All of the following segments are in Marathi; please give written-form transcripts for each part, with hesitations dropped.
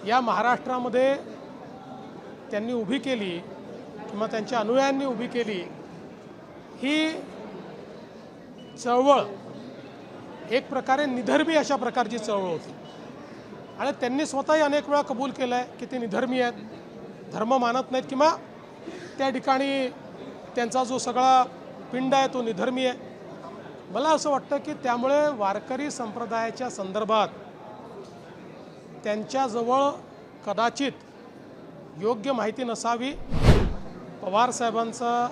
या महाराष्ट्रामध्ये त्यांनी उभी केली किंवा त्यांच्या अनुयायांनी उभी केली ही चळवळ एक प्रकारे निधर्मी अशा प्रकारची चळवळ होती आणि त्यांनी स्वतःही अनेक वेळा कबूल केलं आहे की ते निधर्मी आहेत, धर्म मानत नाहीत किंवा त्या ठिकाणी त्यांचा जो सगळा पिंड आहे तो निधर्मी आहे। मला असं वाटतं की त्यामुळे वारकरी संप्रदायाच्या संदर्भात त्यांच्याजवळ कदाचित योग्य माहिती नसावी। पवार साहेबांचं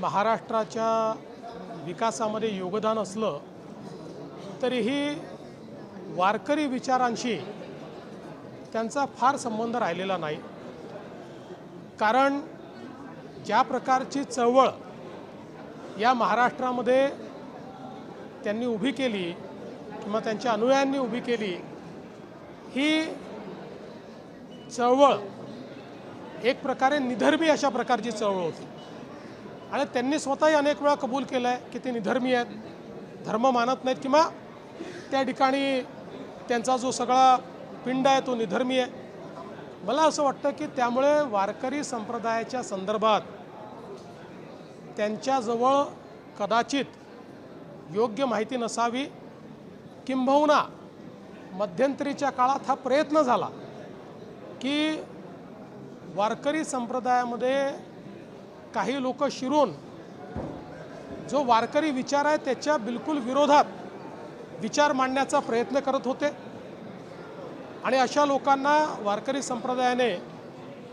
महाराष्ट्राच्या विकासामध्ये योगदान असलं तरीही वारकरी विचारांशी त्यांचा फार संबंध राहिलेला नाही, कारण ज्या प्रकारची चळवळ या महाराष्ट्रामध्ये त्यांनी उभी केली किंवा त्यांच्या अनुयायांनी उभी केली ही चळवळ एक प्रकारे निधर्मी अशा प्रकारची चळवळ होती आणि त्यांनी स्वतःही अनेक वेळा कबूल केलं आहे की ते निधर्मी आहेत, धर्म मानत नाहीत किंवा त्या ठिकाणी त्यांचा जो सगळा पिंड आहे तो निधर्मी आहे। मला असं वाटतं की त्यामुळे वारकरी संप्रदायाच्या संदर्भात त्यांच्याजवळ कदाचित योग्य माहिती नसावी, किंबहुना मध्यंतरीच्या काळात हा प्रयत्न झाला की वारकरी संप्रदायामध्ये काही लोक शिरून जो वारकरी विचार आहे त्याच्या बिलकुल विरोधात विचार मांडण्याचा प्रयत्न करत होते आणि अशा लोकांना वारकरी संप्रदायाने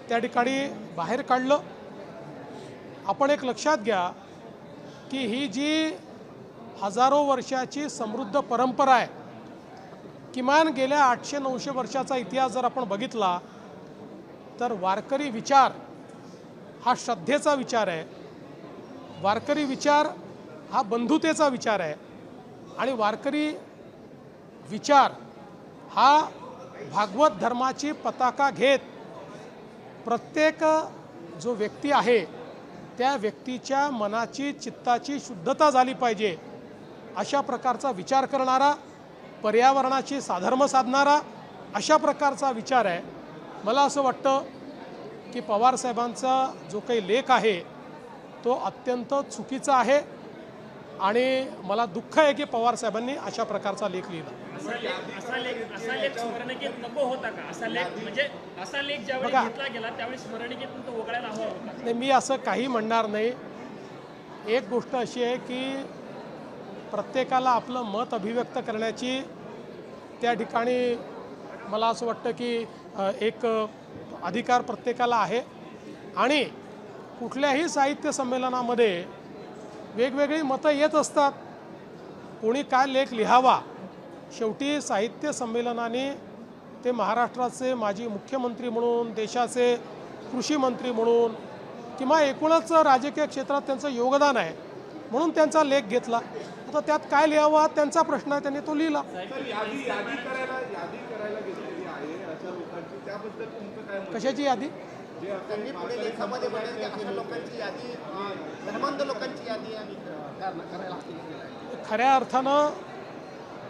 त्या ठिकाणी बाहेर काढलं। आपण एक लक्षात घ्या की ही जी हजारो वर्षाची समृद्ध परंपरा आहे, किमान गेल्या 800-900 वर्षाचा इतिहास जर आपण बघितला तर वारकरी विचार हा श्रद्धेचा विचार आहे, वारकरी विचार हा बंधुतेचा विचार आहे आणि वारकरी विचार हा भागवत धर्माची पताका घेत प्रत्येक जो व्यक्ती आहे त्या व्यक्तीच्या मनाची चित्ताची शुद्धता झाली पाहिजे अशा प्रकारचा विचार करणारा, पर्यावरणाची साधर्म साधणारा अशा प्रकारचा विचार आहे। मला असं वाटतं की पवार साहेबांचा जो काही लेख आहे तो अत्यंत चुकीचा आहे आणि मला दुःख आहे की पवार साहेबांनी अशा प्रकारचा लेख लिहिला। असा लेख स्मरणिकेत नको होता का? असा लेख म्हणजे असा लेख ज्यावेळी घेतला गेला त्यावेळी स्मरणिकेतून तो वगळायला हवा होता? नाही, मी असं काही म्हणणार नाही। एक गोष्ट अशी आहे की प्रत्येकाला आपलं मत अभिव्यक्त करण्याची त्या ठिकाणी मला असं वाटतं की एक अधिकार प्रत्येकाला आहे आणि कुठल्याही साहित्य संमेलनामध्ये वेगवेगळी मतं येत असतात, कोणी काय लेख लिहावा। शेवटी साहित्य संमेलनाने ते महाराष्ट्राचे माजी मुख्यमंत्री म्हणून, देशाचे कृषी मंत्री म्हणून किंवा एकूणच राजकीय क्षेत्रात त्यांचं योगदान आहे म्हणून त्यांचा लेख घेतला। आता त्यात काय लिहावा त्यांचा प्रश्न आहे, त्यांनी तो लिहिला। कशाची यादी? त्यांनी पुढे लेखामध्ये म्हटलं की अशा लोकांची यादी, धर्मांध लोकांची यादी करायला हवी। खऱ्या अर्थानं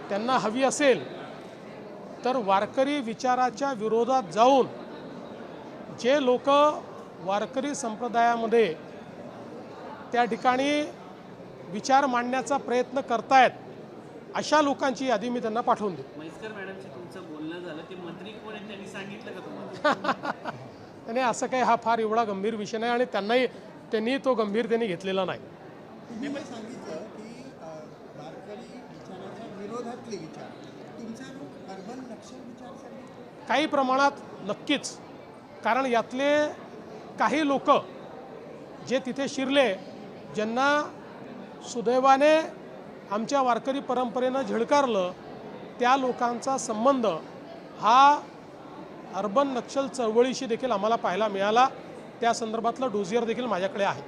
त्यांना हवी असेल तर वारकरी विचाराच्या विरोधात जाऊन जे लोक वारकरी संप्रदायामध्ये त्या ठिकाणी विचार मांडण्याचा प्रयत्न करतायत अशा लोकांची यादी मी त्यांना पाठवून देतो। म्हैसकर मॅडमशी तुमचं बोलणं झालं, ते मंत्री कोण आहेत त्यांनी सांगितलं का तुम्हाला? आणि असं काही हा फार एवढा गंभीर विषय नाही आणि त्यांनी तो गंभीरतेने घेतलेला नाही। तुम्ही पण सांगितलं की वारकरी विचाराच्या विरोधातले विचार, तुमचा अर्बन नक्षल विचार काही प्रमाणात नक्कीच, कारण यातले काही लोक जे तिथे शिरले, ज्यांना सुदैवाने आमच्या वारकरी परंपरेनं झिडकारलं, त्या लोकांचा संबंध हा अर्बन नक्षल चळवळीशी देखील आम्हाला पाहायला मिळाला। त्या संदर्भातलं डोसियर देखील माझ्याकडे आहे।